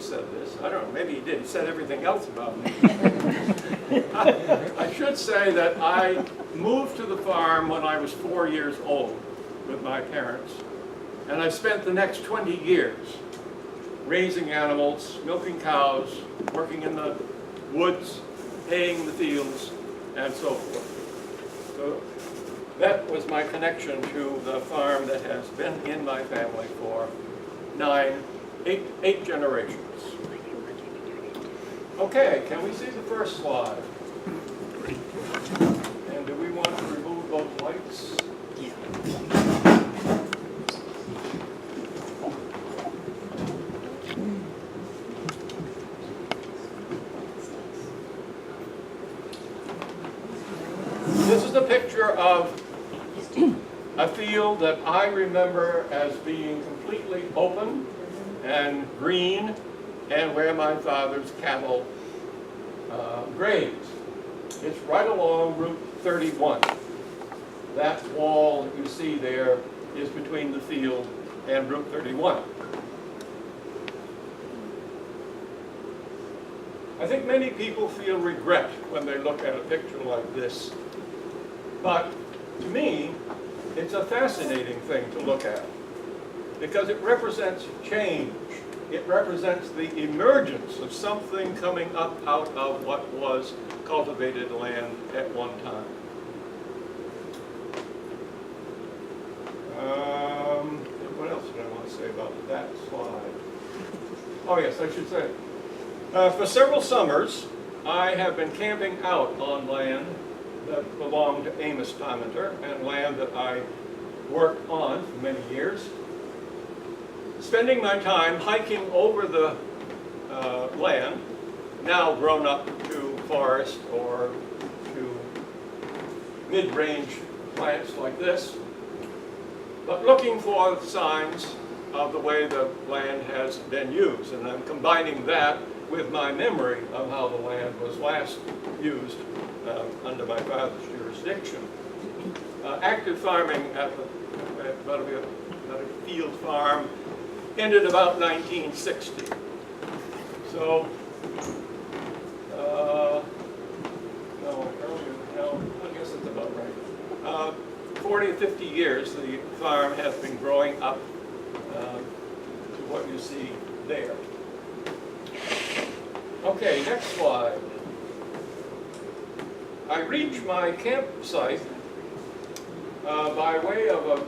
he said this. I don't know, maybe he did. He said everything else about me. I should say that I moved to the farm when I was 4 years old with my parents. And I spent the next 20 years raising animals, milking cows, working in the woods, haying the fields, and so forth. So that was my connection to the farm that has been in my family for eight generations. Okay, can we see the first slide? And do we want to remove those lights? Yeah. This is a picture of a field that I remember as being completely open and green, and where my father's cattle grazed. It's right along Route 31. That wall that you see there is between the field and Route 31. I think many people feel regret when they look at a picture like this, but to me, it's a fascinating thing to look at because it represents change. It represents the emergence of something coming up out of what was cultivated land at one time. What else did I want to say about that slide? Oh yes, I should say. For several summers, I have been camping out on land that belonged to Amos Parmenter and land that I worked on for many years. Spending my time hiking over the land, now grown up to forest or to mid-range plants like this, but looking for signs of the way the land has been used. And I'm combining that with my memory of how the land was last used under my father's jurisdiction. Active farming at a field farm ended about 1960. So, I guess it's about right. 40 to 50 years, the farm has been growing up to what you see there. Okay, next slide. I reached my campsite by way of a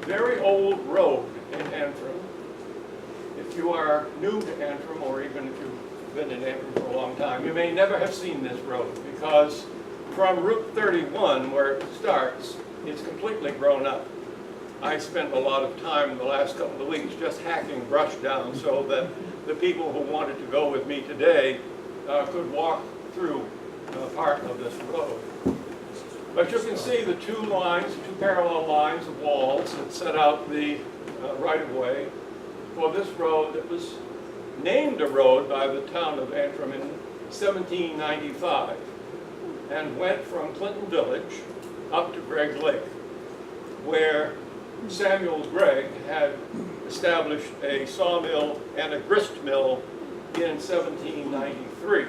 very old road in Antrim. If you are new to Antrim, or even if you've been in Antrim for a long time, you may never have seen this road because from Route 31, where it starts, it's completely grown up. I spent a lot of time in the last couple of weeks just hacking brush down so that the people who wanted to go with me today could walk through part of this road. But you can see the two parallel lines of walls that set out the right-of-way for this road that was named a road by the town of Antrim in 1795 and went from Clinton Village up to Gregg Lake, where Samuel Gregg had established a sawmill and a grist mill in 1793.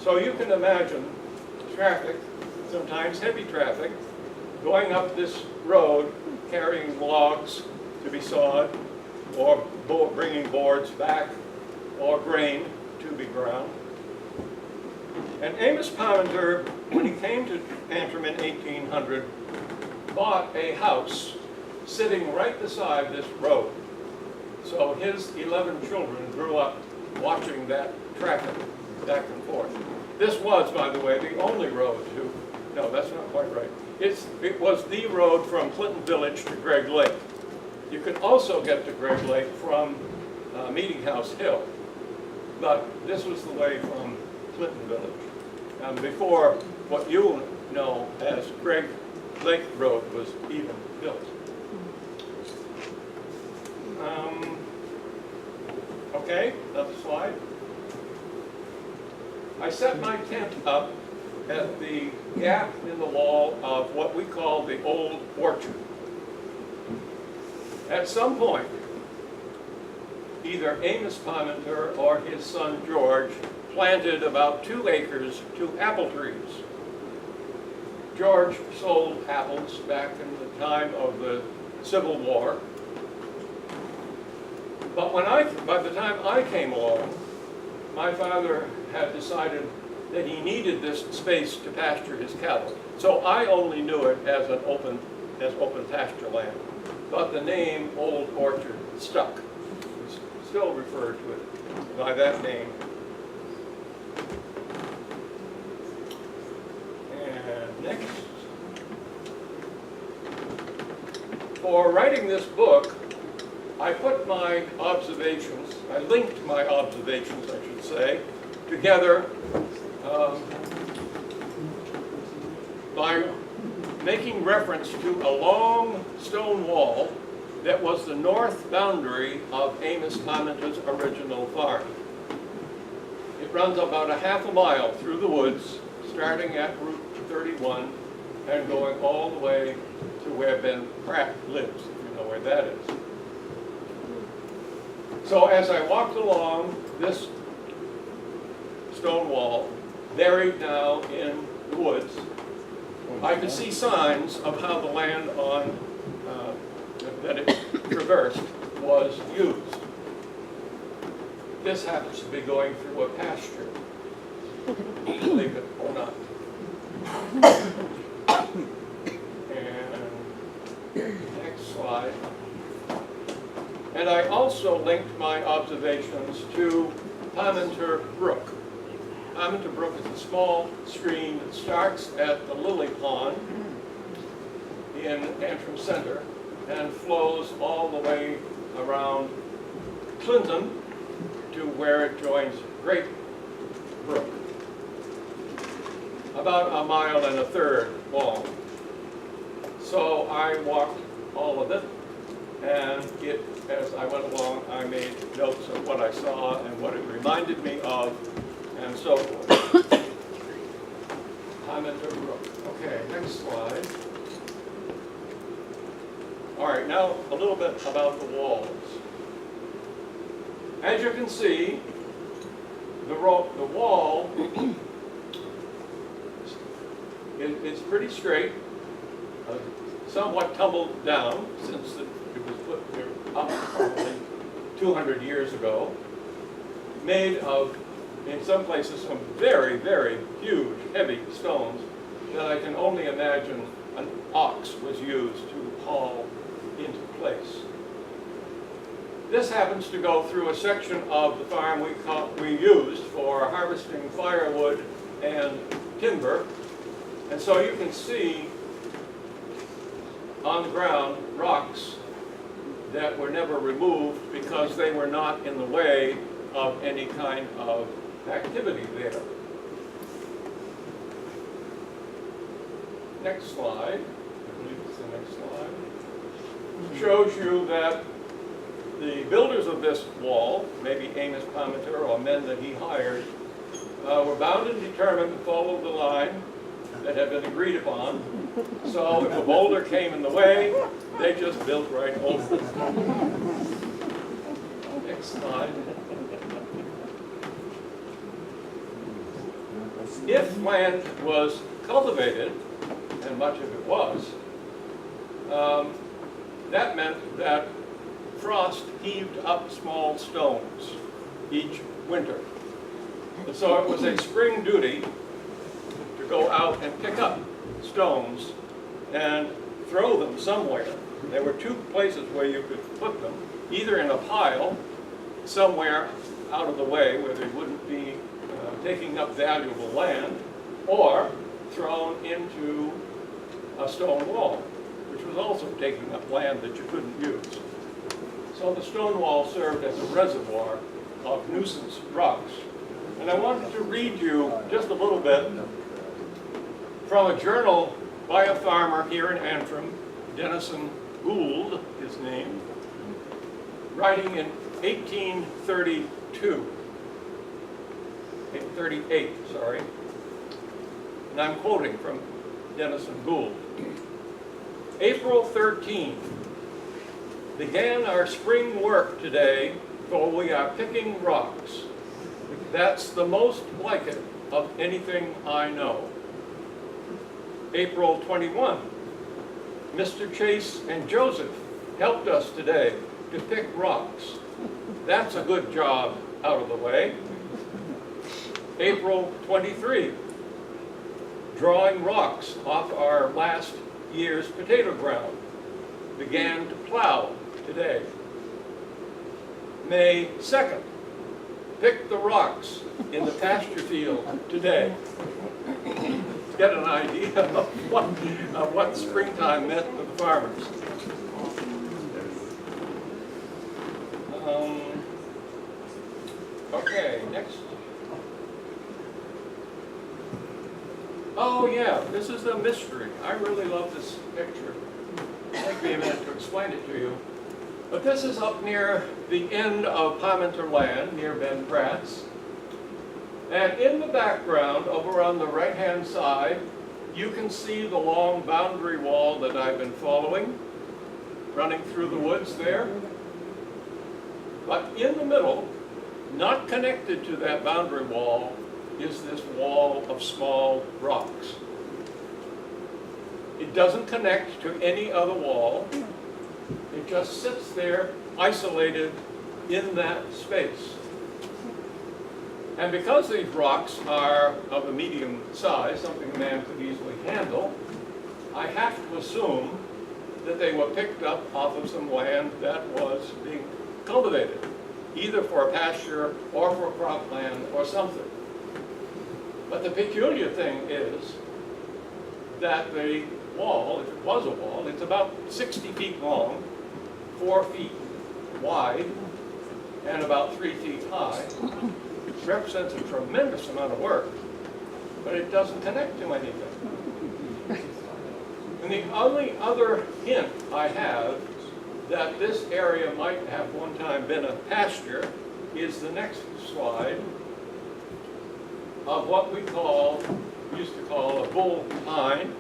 So you can imagine traffic, sometimes heavy traffic, going up this road carrying logs to be sawed, or bringing boards back, or grain to be ground. And Amos Parmenter, when he came to Antrim in 1800, bought a house sitting right beside this road. So his 11 children grew up watching that traffic back and forth. This was, by the way, the only road to, no, that's not quite right. It was the road from Clinton Village to Gregg Lake. You can also get to Gregg Lake from Meeting House Hill, but this was the way from Clinton Village. Before what you know as Gregg Lake Road was even built. Okay, another slide. I set my tent up at the gap in the wall of what we call the old orchard. At some point either Amos Parmenter or his son George planted about 2 acres to apple trees. George sold apples back in the time of the Civil War. But by the time I came along, my father had decided that he needed this space to pasture his cattle. So I only knew it as open pasture land. But the name Old Orchard stuck. We still refer to it by that name. And next. For writing this book, I put my observations, I linked my observations, I should say, together by making reference to a long stone wall that was the north boundary of Amos Parmenter's original farm. It runs about a half a mile through the woods, starting at Route 31 and going all the way to where Ben Pratt lives, if you know where that is. So as I walked along this stone wall, buried now in the woods, I could see signs of how the land that it traversed was used. This happens to be going through a pasture, believe it or not. And next slide. And I also linked my observations to Parmenter Brook. Parmenter Brook is a small stream that starts at the Lily Pond in Antrim Center and flows all the way around Clinton to where it joins Great Brook. About 1.33 miles long. So I walked all of it, and as I went along, I made notes of what I saw and what it reminded me of, and so forth. Parmenter Brook. Okay, next slide. All right, now a little bit about the walls. As you can see, the wall is pretty straight, somewhat tumbled down since it was put there up probably 200 years ago, made of, in some places, some very, very huge, heavy stones that I can only imagine an ox was used to haul into place. This happens to go through a section of the farm we used for harvesting firewood and timber. And so you can see on the ground rocks that were never removed because they were not in the way of any kind of activity there. Next slide, I believe it's the next slide, shows you that the builders of this wall, maybe Amos Parmenter or men that he hired, were bound and determined to follow the line that had been agreed upon. So if a boulder came in the way, they just built right over it. Next slide. If land was cultivated, and much of it was, that meant that frost heaved up small stones each winter. And so it was a spring duty to go out and pick up stones and throw them somewhere. There were 2 places where you could put them, either in a pile somewhere out of the way where they wouldn't be taking up valuable land, or thrown into a stone wall, which was also taking up land that you couldn't use. So the stone wall served as a reservoir of nuisance rocks. And I wanted to read you just a little bit from a journal by a farmer here in Antrim, Dennison Gould, his name, writing in 1838, sorry. And I'm quoting from Dennison Gould. April 13, began our spring work today for we are picking rocks. That's the most like it of anything I know. April 21, Mr. Chase and Joseph helped us today to pick rocks. That's a good job out of the way. April 23, drawing rocks off our last year's potato ground. Began to plow today. May 2nd, pick the rocks in the pasture field today. Get an idea of what springtime meant to the farmers. Okay, next. Oh yeah, this is a mystery. I really love this picture. It'll take me a minute to explain it to you. But this is up near the end of Parmenter land, near Ben Pratt's. And in the background, over on the right-hand side, you can see the long boundary wall that I've been following, running through the woods there. But in the middle, not connected to that boundary wall, is this wall of small rocks. It doesn't connect to any other wall. It just sits there, isolated in that space. And because these rocks are of a medium size, something a man could easily handle, I have to assume that they were picked up off of some land that was being cultivated, either for pasture or for cropland or something. But the peculiar thing is that the wall, if it was a wall, it's about 60 feet long, 4 feet wide, and about 3 feet high. It represents a tremendous amount of work, but it doesn't connect to anything. And the only other hint I have that this area might have one time been a pasture is the next slide of what we used to call a bull pine.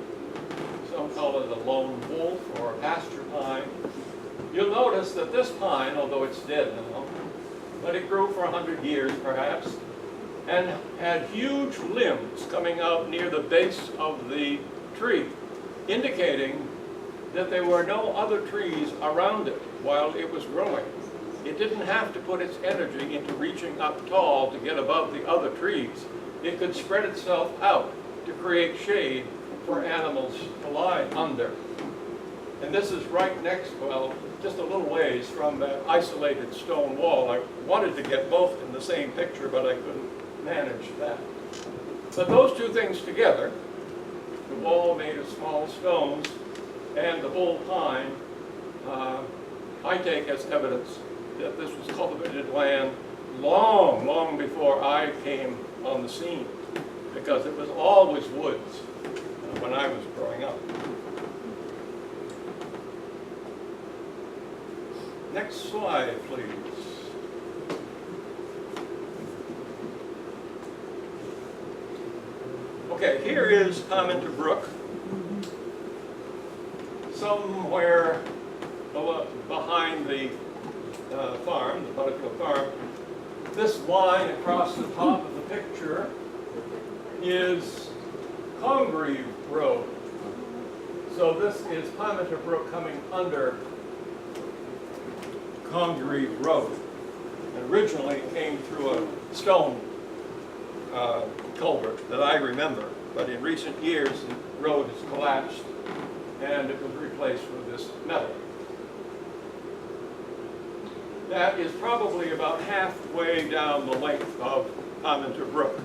Some call it a lone wolf or a pasture pine. You'll notice that this pine, although it's dead now, but it grew for 100 years perhaps, and had huge limbs coming out near the base of the tree, indicating that there were no other trees around it while it was growing. It didn't have to put its energy into reaching up tall to get above the other trees. It could spread itself out to create shade for animals to lie under. And this is right next, well, just a little ways from that isolated stone wall. I wanted to get both in the same picture, but I couldn't manage that. But those two things together, the wall made of small stones and the bull pine, I take as evidence that this was cultivated land long, long before I came on the scene, because it was always woods when I was growing up. Next slide, please. Okay, here is Parmenter Brook. Somewhere behind the farm, the Butterfield farm. This line across the top of the picture is Congreve Road. So this is Parmenter Brook coming under Congreve Road. And originally it came through a stone culvert that I remember, but in recent years the road has collapsed and it was replaced with this metal. That is probably about halfway down the length of Parmenter Brook.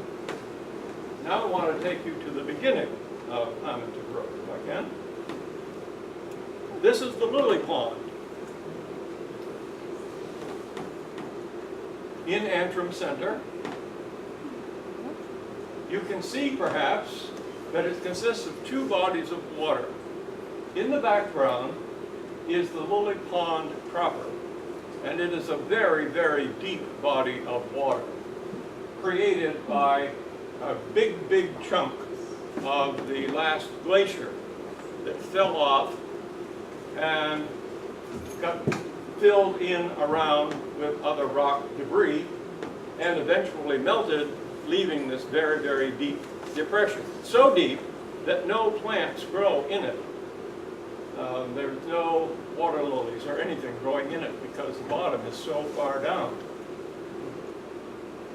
Now I want to take you to the beginning of Parmenter Brook, if I can. This is the lily pond in Antrim Center. You can see, perhaps, that it consists of two bodies of water. In the background is the lily pond proper, and it is a very, very deep body of water created by a big, big chunk of the last glacier that fell off and got filled in around with other rock debris and eventually melted, leaving this very, very deep depression. So deep that no plants grow in it. There's no water lilies or anything growing in it because the bottom is so far down.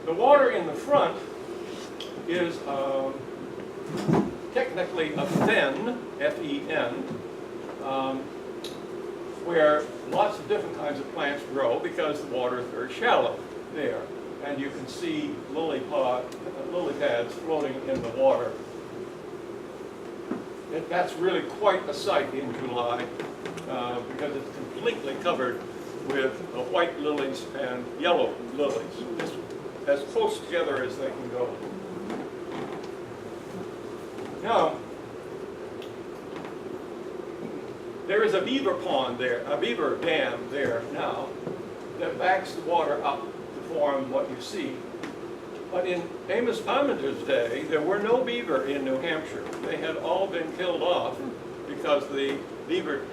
The water in the front is technically a fen, F-E-N, where lots of different kinds of plants grow because the water is very shallow there. And you can see lily pads floating in the water. That's really quite a sight in July because it's completely covered with white lilies and yellow lilies. It's as close together as they can go. Now, there is a beaver pond there, a beaver dam there now that backs the water up to form what you see. But in Amos Parmenter's day, there were no beaver in New Hampshire. They had all been killed off because the beaver